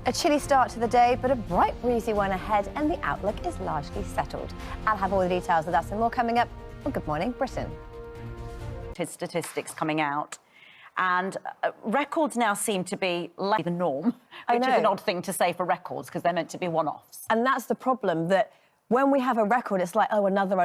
A chilly start to the day, but a bright, breezy one ahead, and the outlook is largely settled. I'll have all the details of that and more coming up on Good Morning Britain. Statistics coming out, and records now seem to be like the norm, which is an odd thing to say for records because they're meant to be one-offs. And that's the problem, that when we have a record, it's like, oh, another.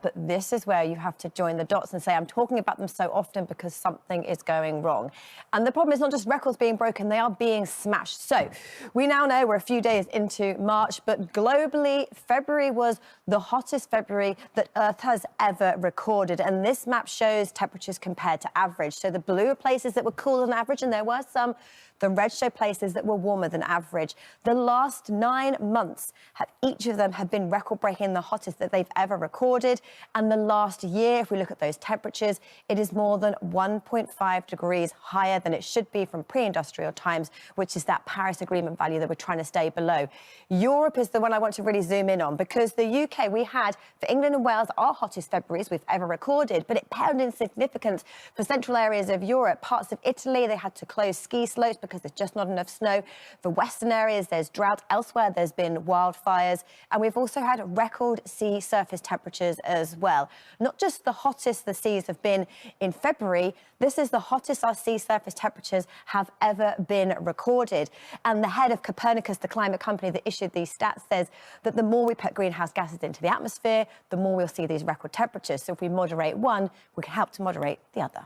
But this is where you have to join the dots and say, I'm talking about them so often because something is going wrong. And the problem is not just records being broken, they are being smashed. So we now know we're a few days into March, but globally, February was the hottest February that Earth has ever recorded. And this map shows temperatures compared to average. So the blue are places that were cooler than average, and there were some. The red show places that were warmer than average. The last 9 months, each of them have been record-breaking, the hottest that they've ever recorded. And the last year, if we look at those temperatures, it is more than 1.5 degrees higher than it should be from pre-industrial times, which is that Paris Agreement value that we're trying to stay below. Europe is the one I want to really zoom in on, because the UK, we had, for England and Wales, our hottest Februaries we've ever recorded, but it paled in significance for central areas of Europe. Parts of Italy, they had to close ski slopes because there's just not enough snow. For western areas, there's drought. Elsewhere, there's been wildfires. And we've also had record sea surface temperatures as well. Not just the hottest the seas have been in February, this is the hottest our sea surface temperatures have ever been recorded. And the head of Copernicus, the climate company that issued these stats, says that the more we put greenhouse gases into the atmosphere, the more we'll see these record temperatures. So if we moderate one, we can help to moderate the other.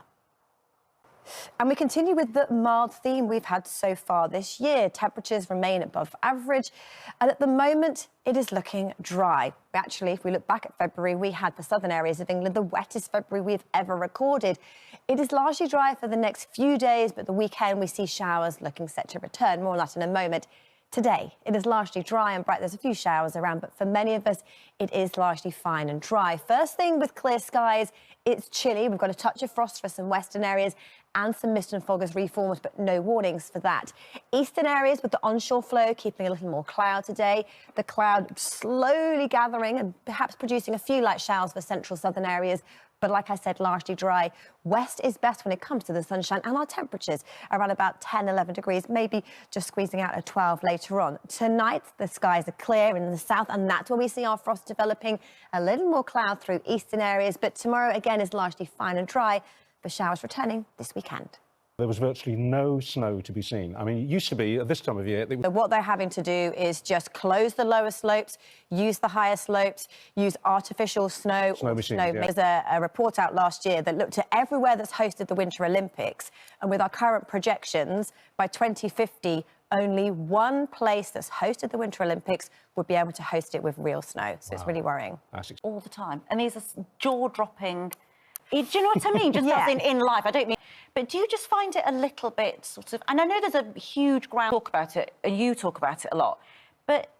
And we continue with the mild theme we've had so far this year. Temperatures remain above average, and at the moment, it is looking dry. Actually, if we look back at February, we had the southern areas of England the wettest February we've ever recorded. It is largely dry for the next few days, but the weekend we see showers looking set to return. More on that in a moment. Today, it is largely dry and bright. There's a few showers around, but for many of us, it is largely fine and dry. First thing with clear skies, it's chilly. We've got a touch of frost for some western areas and some mist and fog has reformed, but no warnings for that. Eastern areas with the onshore flow keeping a little more cloud today. The cloud slowly gathering and perhaps producing a few light showers for central southern areas. But like I said, largely dry. West is best when it comes to the sunshine, and our temperatures around about 10, 11 degrees, maybe just squeezing out a 12 later on. Tonight, the skies are clear in the south, and that's where we see our frost developing. A little more cloud through eastern areas, but tomorrow again is largely fine and dry. The showers returning this weekend. There was virtually no snow to be seen. I mean, it used to be at this time of year. So what they're having to do is just close the lower slopes, use the higher slopes, use artificial snow. Snow machines, yeah. There's a report out last year that looked at everywhere that's hosted the Winter Olympics. And with our current projections, by 2050, only one place that's hosted the Winter Olympics would be able to host it with real snow. So It's really worrying. All the time. And these are jaw-dropping... Do you know what I mean? Just as in life, I don't mean... But do you just find it a little bit sort of... And I know there's a huge ground talk about it, and you talk about it a lot, but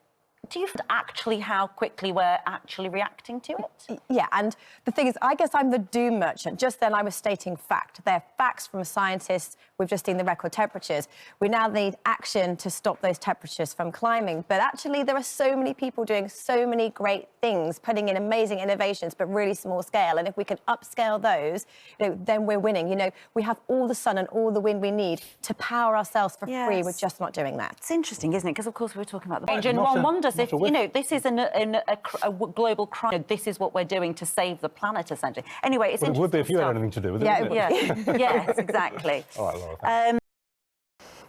do you find actually how quickly we're actually reacting to it? Yeah, and the thing is, I guess I'm the doom merchant. Just then I was stating fact. They're facts from scientists. We've just seen the record temperatures. We now need action to stop those temperatures from climbing. But actually, there are so many people doing so many great things, putting in amazing innovations, but really small scale. And if we can upscale those, then we're winning. We have all the sun and all the wind we need to power ourselves for free. We're just not doing that. It's interesting, isn't it? Because, of course, we were talking about the range, and one wonders if, this is a global crime. This is what we're doing to save the planet, essentially. Anyway, it's interesting. It would be if you had anything to do with it. Yes, exactly. All right, Laura, thanks.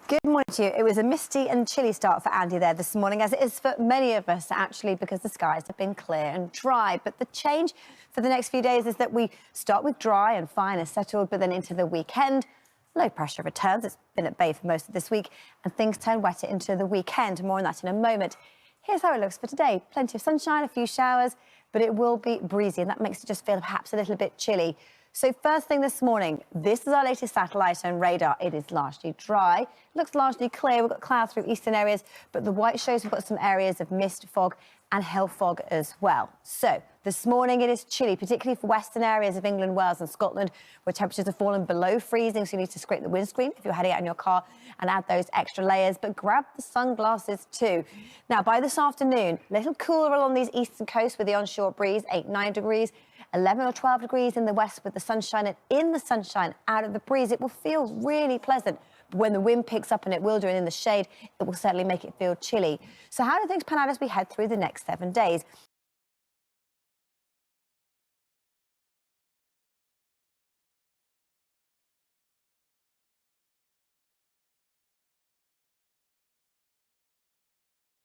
Good morning to you. It was a misty and chilly start for Andy there this morning, as it is for many of us, actually, because the skies have been clear and dry. But the change for the next few days is that we start with dry and fine and settled, but then into the weekend, low pressure returns. It's been at bay for most of this week, and things turn wetter into the weekend. More on that in a moment. Here's how it looks for today. Plenty of sunshine, a few showers, but it will be breezy, and that makes it just feel perhaps a little bit chilly. So first thing this morning, this is our latest satellite and radar. It is largely dry. It looks largely clear. We've got clouds through eastern areas, but the white shows we've got some areas of mist, fog and hail fog as well. So this morning it is chilly, particularly for western areas of England, Wales and Scotland, where temperatures have fallen below freezing, so you need to scrape the windscreen if you're heading out in your car and add those extra layers, but grab the sunglasses too. Now, by this afternoon, a little cooler along these eastern coasts with the onshore breeze, 8-9 degrees, 11 or 12 degrees in the west with the sunshine, and in the sunshine, out of the breeze, it will feel really pleasant. when the wind picks up, and it will do, and in the shade, it will certainly make it feel chilly. So how do things pan out as we head through the next 7 days?